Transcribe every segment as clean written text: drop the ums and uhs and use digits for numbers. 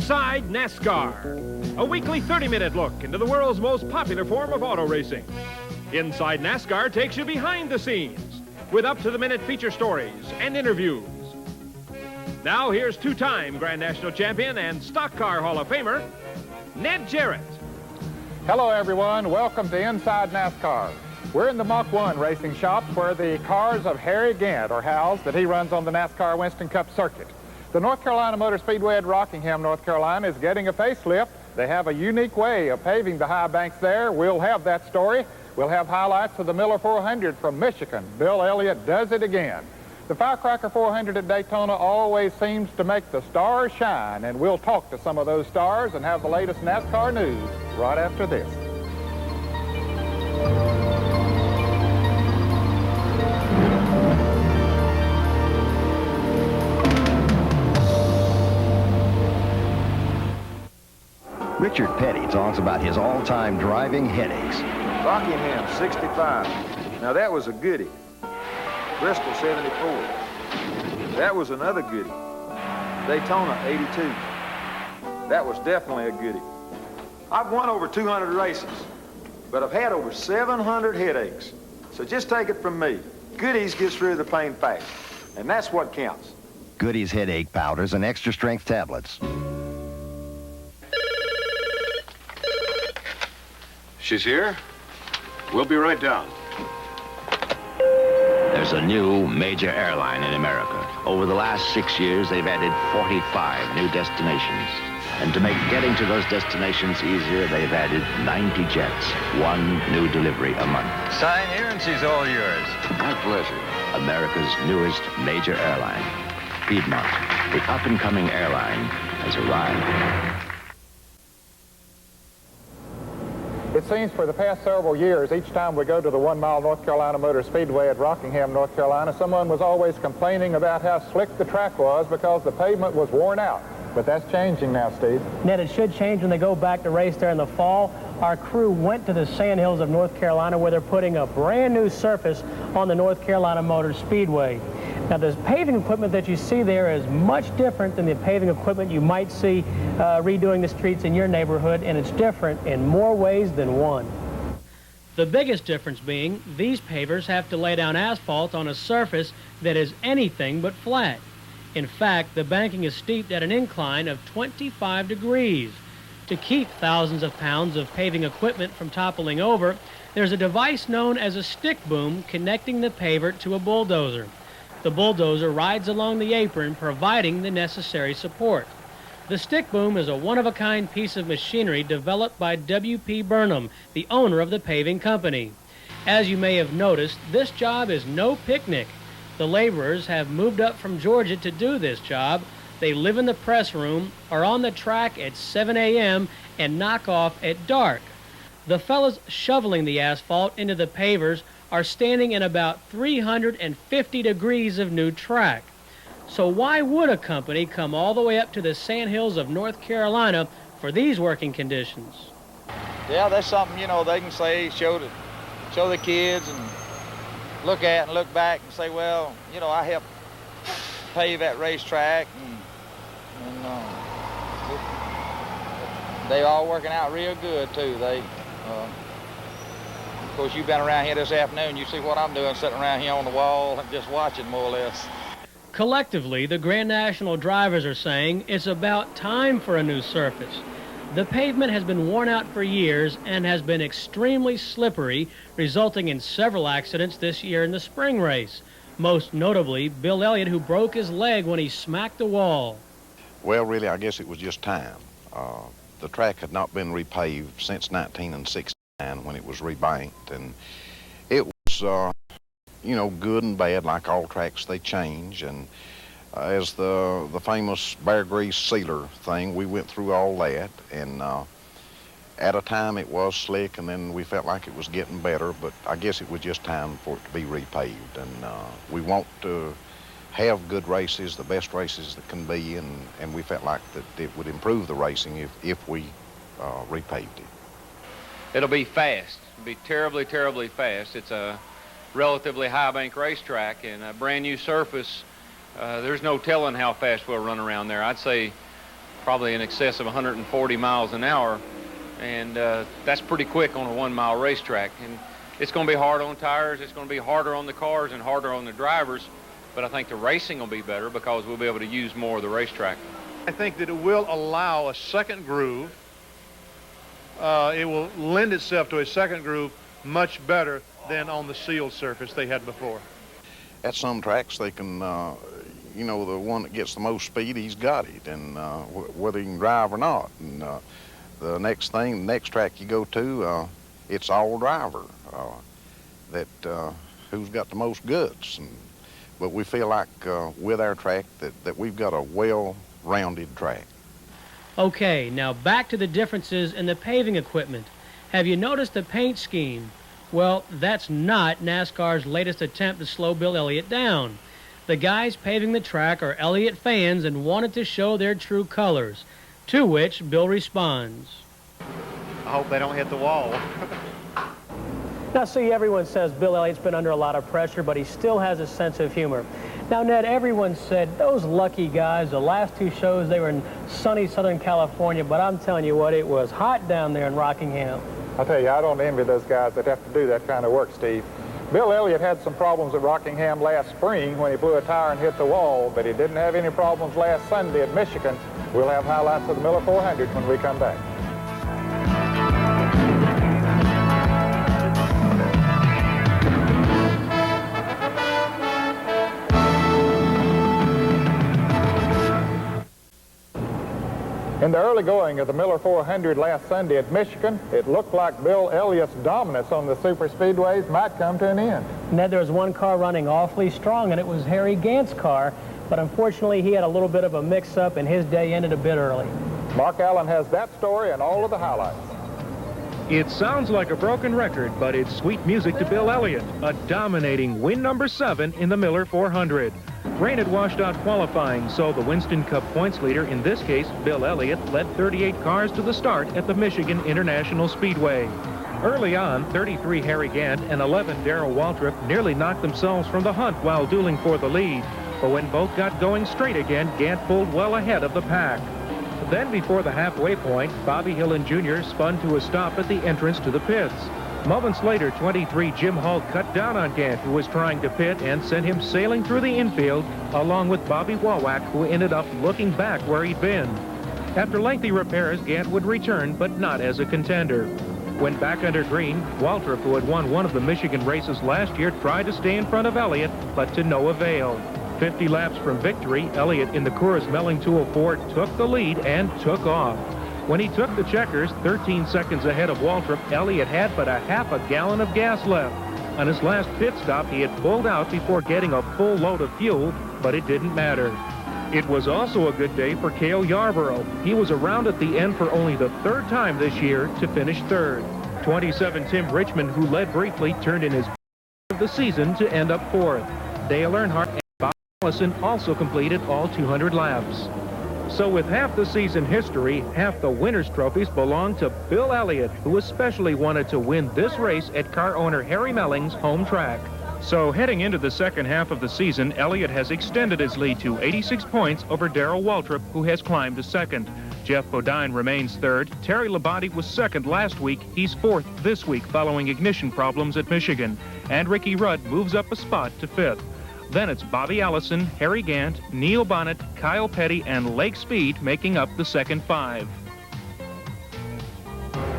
Inside Nascar, a weekly 30-minute look into the world's most popular form of auto racing. Inside Nascar takes you behind the scenes with up-to-the-minute feature stories and interviews. Now here's two-time Grand National Champion and Stock Car Hall of Famer, Ned Jarrett. Hello, everyone. Welcome to Inside Nascar. We're in the Mach 1 racing shop where the cars of Harry Gant are housed that he runs on the NASCAR Winston Cup circuit. The North Carolina Motor Speedway at Rockingham, North Carolina is getting a facelift. They have a unique way of paving the high banks there. We'll have that story. We'll have highlights of the Miller 400 from Michigan. Bill Elliott does it again. The Firecracker 400 at Daytona always seems to make the stars shine, and we'll talk to some of those stars and have the latest NASCAR news right after this. Richard Petty talks about his all-time driving headaches. Rockingham, 65. Now that was a goodie. Bristol, 74. That was another goodie. Daytona, 82. That was definitely a goodie. I've won over 200 races, but I've had over 700 headaches. So just take it from me. Goodies gets rid of the pain fast, and that's what counts. Goodies headache powders and extra strength tablets. She's here. We'll be right down. There's a new major airline in America. Over the last 6 years, they've added 45 new destinations. And to make getting to those destinations easier, they've added 90 jets, one new delivery a month. Sign here and she's all yours. My pleasure. America's newest major airline, Piedmont, the up-and-coming airline, has arrived. It seems for the past several years, each time we go to the 1 Mile North Carolina Motor Speedway at Rockingham, North Carolina, someone was always complaining about how slick the track was because the pavement was worn out. But that's changing now, Steve. Ned, it should change when they go back to race there in the fall. Our crew went to the Sandhills of North Carolina where they're putting a brand new surface on the North Carolina Motor Speedway. Now, the paving equipment that you see there is much different than the paving equipment you might see redoing the streets in your neighborhood, and it's different in more ways than one. The biggest difference being these pavers have to lay down asphalt on a surface that is anything but flat. In fact, the banking is steeped at an incline of 25 degrees. To keep thousands of pounds of paving equipment from toppling over, there's a device known as a stick boom connecting the paver to a bulldozer. The bulldozer rides along the apron, providing the necessary support. The stick boom is a one-of-a-kind piece of machinery developed by W.P. Burnham, the owner of the paving company. As you may have noticed, this job is no picnic. The laborers have moved up from Georgia to do this job. They live in the press room, are on the track at 7 a.m., and knock off at dark. The fellows shoveling the asphalt into the pavers are standing in about 350 degrees of new track. So why would a company come all the way up to the Sandhills of North Carolina for these working conditions? Yeah, that's something, you know, they can say, show the kids and look at and look back and say, well, you know, I helped pave that racetrack, and they all working out real good too. Of course, you've been around here this afternoon. You see what I'm doing, sitting around here on the wall and just watching, more or less. Collectively, the Grand National drivers are saying it's about time for a new surface. The pavement has been worn out for years and has been extremely slippery, resulting in several accidents this year in the spring race. Most notably, Bill Elliott, who broke his leg when he smacked the wall. Well, really, I guess it was just time. The track had not been repaved since 1969 when it was rebanked, and it was, you know, good and bad. Like all tracks, they change, and as the famous bear grease sealer thing, we went through all that, and at a time it was slick, and then we felt like it was getting better, but I guess it was just time for it to be repaved, and we want to have good races, the best races that can be, and we felt like that it would improve the racing if we repaved it. It'll be fast. It'll be terribly, terribly fast. It's a relatively high bank racetrack and a brand new surface. There's no telling how fast we'll run around there. I'd say probably in excess of 140 miles an hour, and that's pretty quick on a 1-mile racetrack. And it's going to be hard on tires, it's going to be harder on the cars and harder on the drivers, but I think the racing will be better because we'll be able to use more of the racetrack. I think that it will allow a second groove. It will lend itself to a second groove much better than on the sealed surface they had before. At some tracks, they can, you know, the one that gets the most speed, he's got it, and whether he can drive or not. And the next track you go to, it's all driver, who's got the most goods. But we feel like with our track that we've got a well-rounded track. Okay, now back to the differences in the paving equipment. Have you noticed the paint scheme? Well, that's not NASCAR's latest attempt to slow Bill Elliott down. The guys paving the track are Elliott fans and wanted to show their true colors, to which Bill responds. I hope they don't hit the wall. Now, see, everyone says Bill Elliott's been under a lot of pressure, but he still has a sense of humor. Now, Ned, everyone said those lucky guys, the last 2 shows, they were in sunny Southern California, but I'm telling you what, it was hot down there in Rockingham. I'll tell you, I don't envy those guys that have to do that kind of work, Steve. Bill Elliott had some problems at Rockingham last spring when he blew a tire and hit the wall, but he didn't have any problems last Sunday at Michigan. We'll have highlights of the Miller 400 when we come back. In the early going of the Miller 400 last Sunday at Michigan, it looked like Bill Elliott's dominance on the super speedways might come to an end. Ned, there was one car running awfully strong, and it was Harry Gant's car, but unfortunately he had a little bit of a mix-up, and his day ended a bit early. Mark Allen has that story and all of the highlights. It sounds like a broken record, but it's sweet music to Bill Elliott, a dominating win number 7 in the Miller 400. Rain had washed out qualifying, so the Winston Cup points leader, in this case Bill Elliott, led 38 cars to the start at the Michigan International Speedway. Early on, 33 Harry Gant and 11 Darrell Waltrip nearly knocked themselves from the hunt while dueling for the lead. But when both got going straight again, Gant pulled well ahead of the pack. Then, before the halfway point, Bobby Hillin Jr. spun to a stop at the entrance to the pits. Moments later, 23 Jim Hall cut down on Gant, who was trying to pit, and sent him sailing through the infield, along with Bobby Wawak, who ended up looking back where he'd been. After lengthy repairs, Gant would return, but not as a contender. When back under green, Waltrip, who had won one of the Michigan races last year, tried to stay in front of Elliott, but to no avail. 50 laps from victory, Elliott in the Coors Melling 204 took the lead and took off. When he took the checkers, 13 seconds ahead of Waltrip, Elliott had but a half a gallon of gas left. On his last pit stop, he had pulled out before getting a full load of fuel, but it didn't matter. It was also a good day for Cale Yarborough. He was around at the end for only the 3rd time this year to finish 3rd. 27 Tim Richmond, who led briefly, turned in his of the season to end up 4th. Dale Earnhardt and Bob Allison also completed all 200 laps. So with half the season history, half the winner's trophies belong to Bill Elliott, who especially wanted to win this race at car owner Harry Melling's home track. So heading into the second half of the season, Elliott has extended his lead to 86 points over Darrell Waltrip, who has climbed to 2nd. Jeff Bodine remains 3rd. Terry Labonte was 2nd last week. He's 4th this week following ignition problems at Michigan. And Ricky Rudd moves up a spot to 5th. Then it's Bobby Allison, Harry Gant, Neil Bonnet, Kyle Petty, and Lake Speed making up the second 5.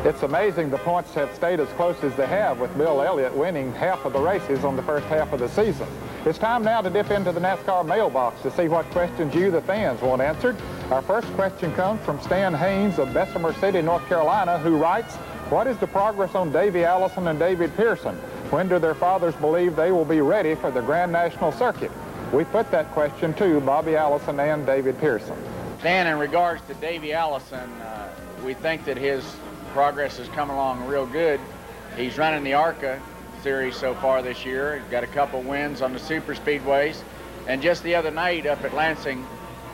It's amazing the points have stayed as close as they have, with Bill Elliott winning half of the races on the first half of the season. It's time now to dip into the NASCAR mailbox to see what questions you, the fans, want answered. Our first question comes from Stan Haynes of Bessemer City, North Carolina, who writes, "What is the progress on Davey Allison and David Pearson? When do their fathers believe they will be ready for the Grand National Circuit?" We put that question to Bobby Allison and David Pearson. Dan, in regards to Davey Allison, we think that his progress has come along real good. He's running the ARCA series so far this year. He's got a couple wins on the super speedways. And just the other night up at Lansing,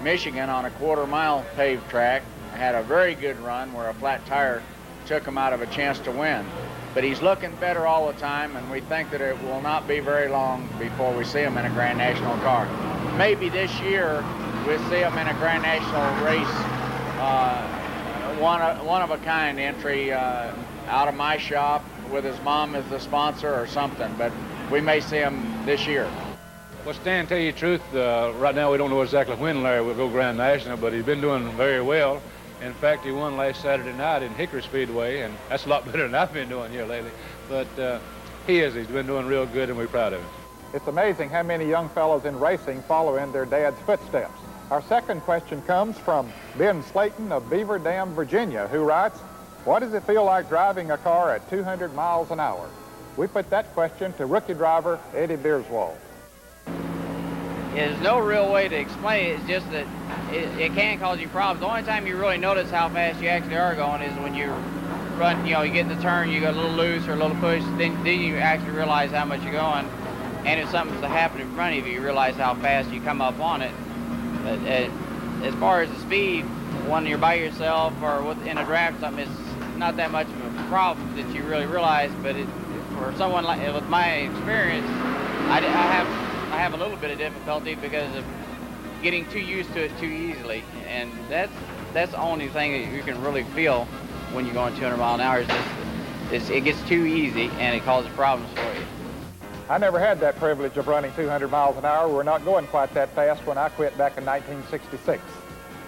Michigan, on a quarter-mile paved track, had a very good run where a flat tire took him out of a chance to win. But he's looking better all the time, and we think that it will not be very long before we see him in a Grand National car. Maybe this year we'll see him in a Grand National race One of a kind entry out of my shop with his mom as the sponsor or something, but we may see him this year. Well, Stan, tell you the truth, right now we don't know exactly when Larry will go Grand National, but he's been doing very well. In fact, he won last Saturday night in Hickory Speedway, and that's a lot better than I've been doing here lately. But he's been doing real good, and we're proud of him. It's amazing how many young fellows in racing follow in their dad's footsteps. Our second question comes from Ben Slayton of Beaver Dam, Virginia, who writes, what does it feel like driving a car at 200 miles an hour? We put that question to rookie driver Eddie Beerswald. There's no real way to explain it. It's just that it can cause you problems. The only time you really notice how fast you actually are going is when you run, you get in the turn, you go a little loose or a little push, then you actually realize how much you're going. And if something's to happen in front of you, you realize how fast you come up on it. But as far as the speed, when you're by yourself or in a draft or something, it's not that much of a problem that you really realize. But for someone like with my experience, I have a little bit of difficulty because of getting too used to it too easily, and that's the only thing that you can really feel when you're going 200 miles an hour. It gets too easy and it causes problems for you. I never had that privilege of running 200 miles an hour. We're not going quite that fast when I quit back in 1966.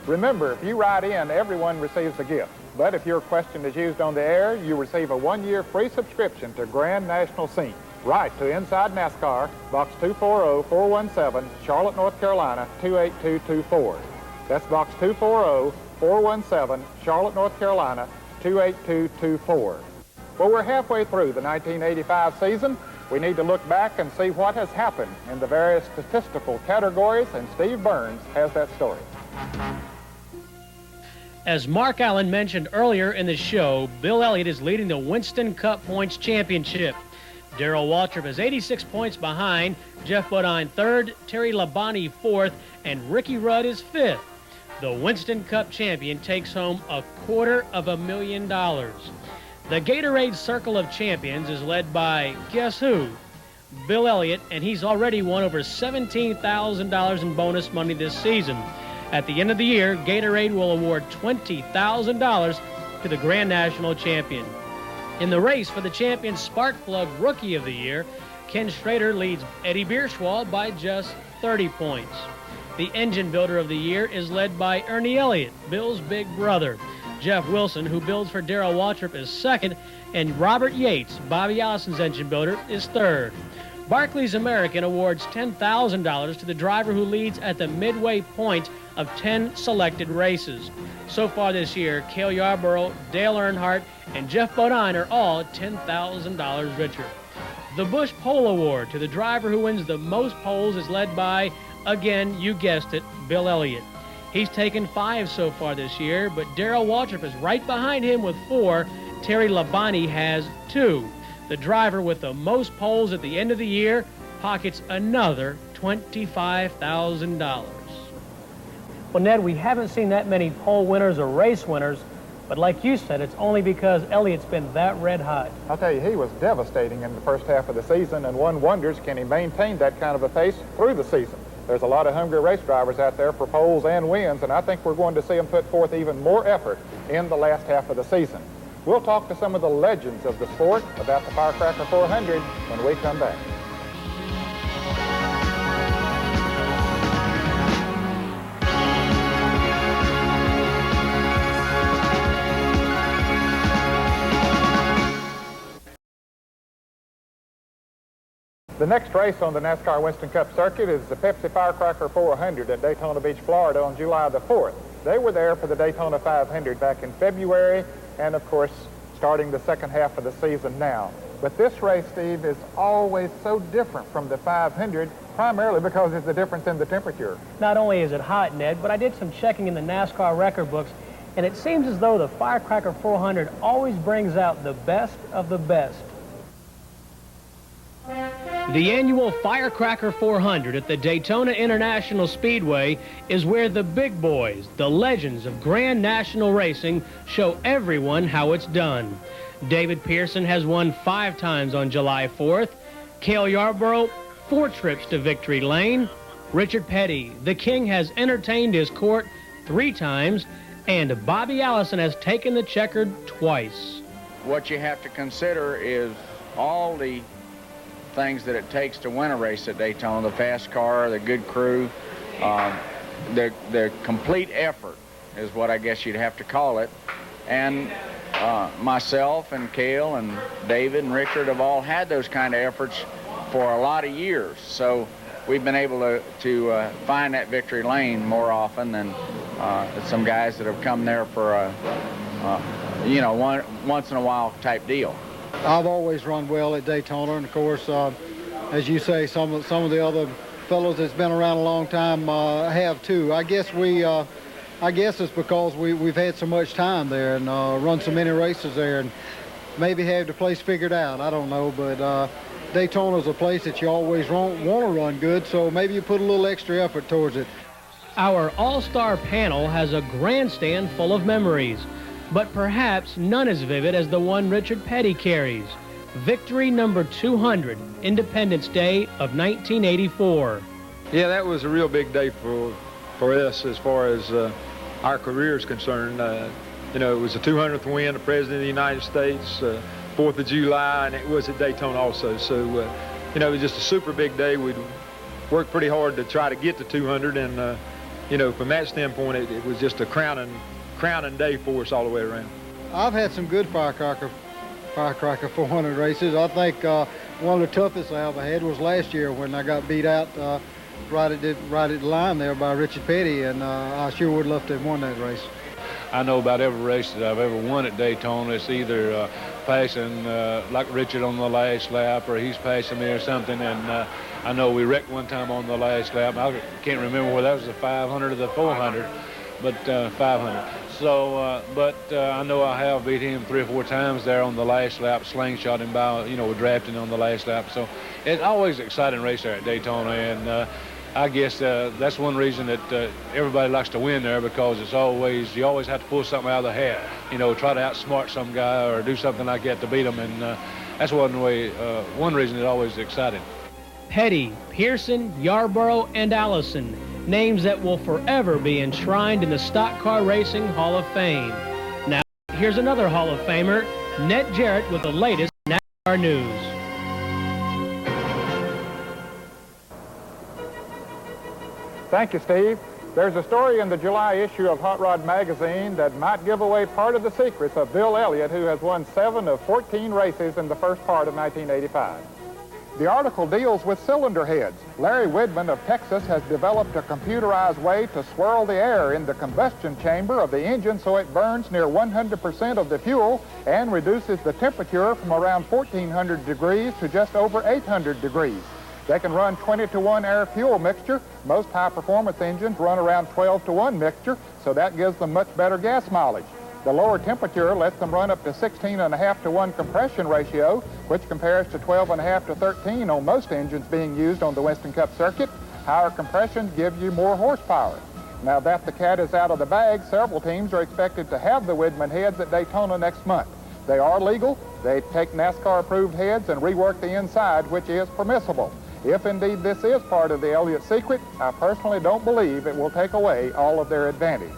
Remember, if you write in, everyone receives a gift. But if your question is used on the air, you receive a 1-year free subscription to Grand National Scene. Write to Inside NASCAR, Box 240417, Charlotte, North Carolina, 28224. That's Box 240417, Charlotte, North Carolina, 28224. Well, we're halfway through the 1985 season. We need to look back and see what has happened in the various statistical categories, and Steve Burns has that story. As Mark Allen mentioned earlier in the show, Bill Elliott is leading the Winston Cup Points Championship. Darrell Waltrip is 86 points behind, Jeff Bodine third, Terry Labonte fourth, and Ricky Rudd is fifth. The Winston Cup champion takes home $250,000. The Gatorade Circle of Champions is led by, guess who? Bill Elliott, and he's already won over $17,000 in bonus money this season. At the end of the year, Gatorade will award $20,000 to the Grand National champion. In the race for the champion Spark Plug Rookie of the Year, Ken Schrader leads Eddie Beerswald by just 30 points. The Engine Builder of the Year is led by Ernie Elliott, Bill's big brother. Jeff Wilson, who builds for Darrell Waltrip, is second, and Robert Yates, Bobby Allison's engine builder, is third. Barclays American awards $10,000 to the driver who leads at the midway point of 10 selected races. So far this year, Cale Yarborough, Dale Earnhardt, and Jeff Bodine are all $10,000 richer. The Busch Pole Award to the driver who wins the most poles is led by, again, you guessed it, Bill Elliott. He's taken 5 so far this year, but Darrell Waltrip is right behind him with 4. Terry Labonte has 2. The driver with the most poles at the end of the year pockets another $25,000. Well, Ned, we haven't seen that many pole winners or race winners, but like you said, it's only because Elliott's been that red hot. I'll tell you, he was devastating in the first half of the season, and one wonders, can he maintain that kind of a pace through the season? There's a lot of hungry race drivers out there for poles and wins, and I think we're going to see him put forth even more effort in the last half of the season. We'll talk to some of the legends of the sport about the Firecracker 400 when we come back. The next race on the NASCAR Winston Cup circuit is the Pepsi Firecracker 400 at Daytona Beach, Florida on July the 4th. They were there for the Daytona 500 back in February, and of course, starting the second half of the season now. But this race, Steve, is always so different from the 500, primarily because it's the difference in the temperature. Not only is it hot, Ned, but I did some checking in the NASCAR record books, and it seems as though the Firecracker 400 always brings out the best of the best. The annual Firecracker 400 at the Daytona International Speedway is where the big boys, the legends of Grand National Racing, show everyone how it's done. David Pearson has won 5 times on July 4th. Cale Yarborough, 4 trips to victory lane. Richard Petty, the king, has entertained his court 3 times. And Bobby Allison has taken the checkered twice. What you have to consider is all the things that it takes to win a race at Daytona, the fast car, the good crew, the complete effort is what I guess you'd have to call it. And myself and Cale and David and Richard have all had those kind of efforts for a lot of years. So we've been able to find that victory lane more often than some guys that have come there for a, once in a while type deal. I've always run well at Daytona, and of course, as you say, some of the other fellows that's been around a long time have too. I guess it's because we've had so much time there and run so many races there, and maybe have the place figured out. I don't know, but Daytona's a place that you always want to run good, so maybe you put a little extra effort towards it. Our all-star panel has a grandstand full of memories, but perhaps none as vivid as the one Richard Petty carries. Victory number 200, Independence Day of 1984. Yeah, that was a real big day for us as far as our career is concerned. It was the 200th win, the President of the United States, 4th of July, and it was at Daytona also. So, it was just a super big day. We worked pretty hard to try to get to 200, and, from that standpoint, it was just a crowning day for us all the way around. I've had some good Firecracker 400 races. I think one of the toughest I ever had was last year when I got beat out right at the line there by Richard Petty, and I sure would love to have won that race. I know about every race that I've ever won at Daytona. It's either passing like Richard on the last lap, or he's passing me or something. And I know we wrecked one time on the last lap. I can't remember whether that was the 500 or the 400, but 500. So, I know I have beat him 3 or 4 times there on the last lap, slingshot him by, drafting on the last lap. So it's always an exciting race there at Daytona, and I guess that's one reason that everybody likes to win there, because you always have to pull something out of the hat, try to outsmart some guy or do something like that to beat them, and that's one reason it's always exciting. Petty, Pearson, Yarborough, and Allison, names that will forever be enshrined in the Stock Car Racing Hall of Fame. Now, here's another Hall of Famer, Ned Jarrett, with the latest NASCAR news. Thank you, Steve. There's a story in the July issue of Hot Rod magazine that might give away part of the secrets of Bill Elliott, who has won 7 of 14 races in the first part of 1985. The article deals with cylinder heads. Larry Widman of Texas has developed a computerized way to swirl the air in the combustion chamber of the engine so it burns near 100% of the fuel and reduces the temperature from around 1,400 degrees to just over 800 degrees. They can run 20-to-1 air-fuel mixture. Most high-performance engines run around 12-to-1 mixture, so that gives them much better gas mileage. The lower temperature lets them run up to 16.5-to-1 compression ratio, which compares to 12.5-to-13 on most engines being used on the Winston Cup circuit. Higher compression gives you more horsepower. Now that the cat is out of the bag, several teams are expected to have the Widman heads at Daytona next month. They are legal. They take NASCAR-approved heads and rework the inside, which is permissible. If indeed this is part of the Elliott secret, I personally don't believe it will take away all of their advantage.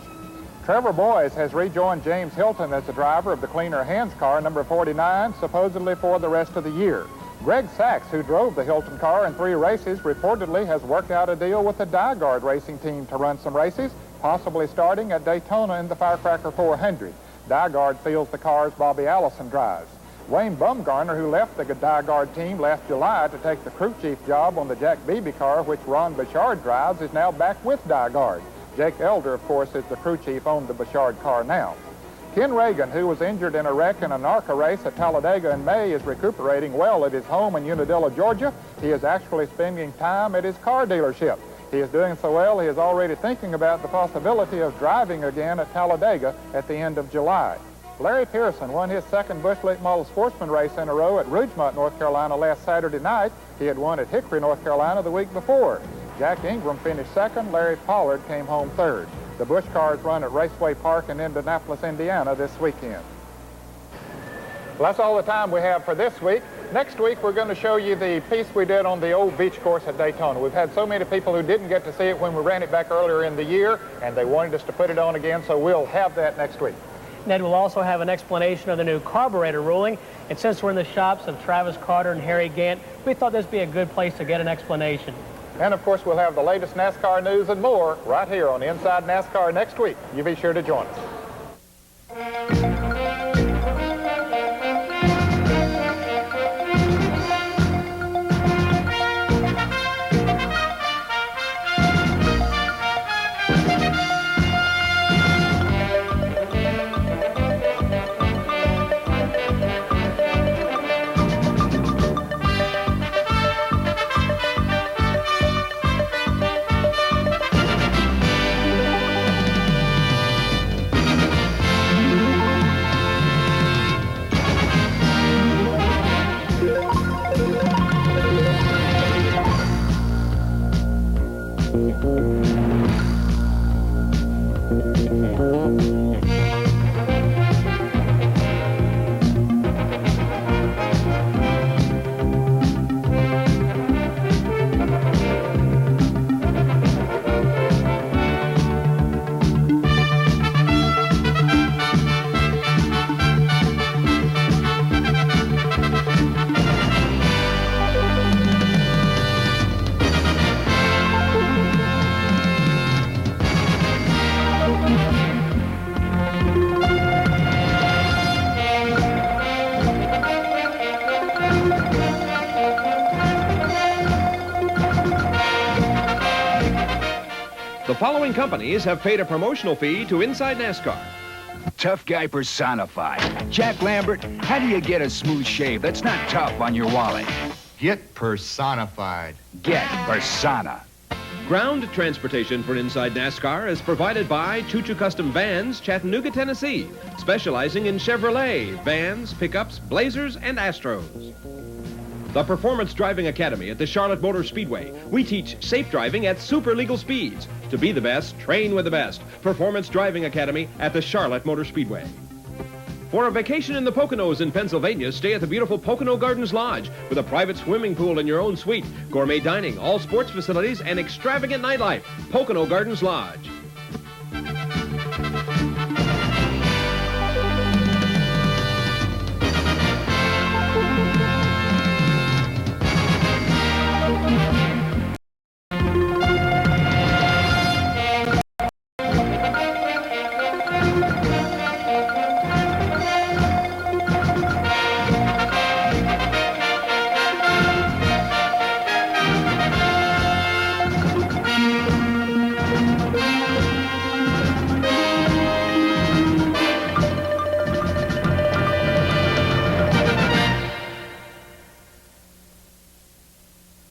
Trevor Boyes has rejoined James Hilton as the driver of the Cleaner Hands car, number 49, supposedly for the rest of the year. Greg Sachs, who drove the Hilton car in 3 races, reportedly has worked out a deal with the Dyegard racing team to run some races, possibly starting at Daytona in the Firecracker 400. Dyegard fields the cars Bobby Allison drives. Wayne Bumgarner, who left the Dyegard team last July to take the crew chief job on the Jack Beebe car, which Ron Bouchard drives, is now back with Dyegard. Jake Elder, of course, is the crew chief on the Bouchard car now. Ken Reagan, who was injured in a wreck in a NARCA race at Talladega in May, is recuperating well at his home in Unadilla, Georgia. He is actually spending time at his car dealership. He is doing so well, he is already thinking about the possibility of driving again at Talladega at the end of July. Larry Pearson won his second Busch Late Model Sportsman race in a row at Rougemont, North Carolina last Saturday night. He had won at Hickory, North Carolina the week before. Jack Ingram finished second. Larry Pollard came home third. The Busch cars run at Raceway Park in Indianapolis, Indiana this weekend. Well, that's all the time we have for this week. Next week, we're going to show you the piece we did on the old beach course at Daytona. We've had so many people who didn't get to see it when we ran it back earlier in the year, and they wanted us to put it on again, so we'll have that next week. Ned will also have an explanation of the new carburetor ruling, and since we're in the shops of Travis Carter and Harry Gant, we thought this would be a good place to get an explanation. And of course, we'll have the latest NASCAR news and more right here on Inside NASCAR next week. You be sure to join us. The following companies have paid a promotional fee to Inside NASCAR. Tough guy personified. Jack Lambert, how do you get a smooth shave that's not tough on your wallet? Get personified. Get Persona. Ground transportation for Inside NASCAR is provided by Choo Choo Custom Vans, Chattanooga, Tennessee, specializing in Chevrolet, vans, pickups, Blazers, and Astros. The Performance Driving Academy at the Charlotte Motor Speedway. We teach safe driving at super legal speeds. To be the best, train with the best. Performance Driving Academy at the Charlotte Motor Speedway. For a vacation in the Poconos in Pennsylvania, stay at the beautiful Pocono Gardens Lodge with a private swimming pool in your own suite, gourmet dining, all sports facilities, and extravagant nightlife. Pocono Gardens Lodge.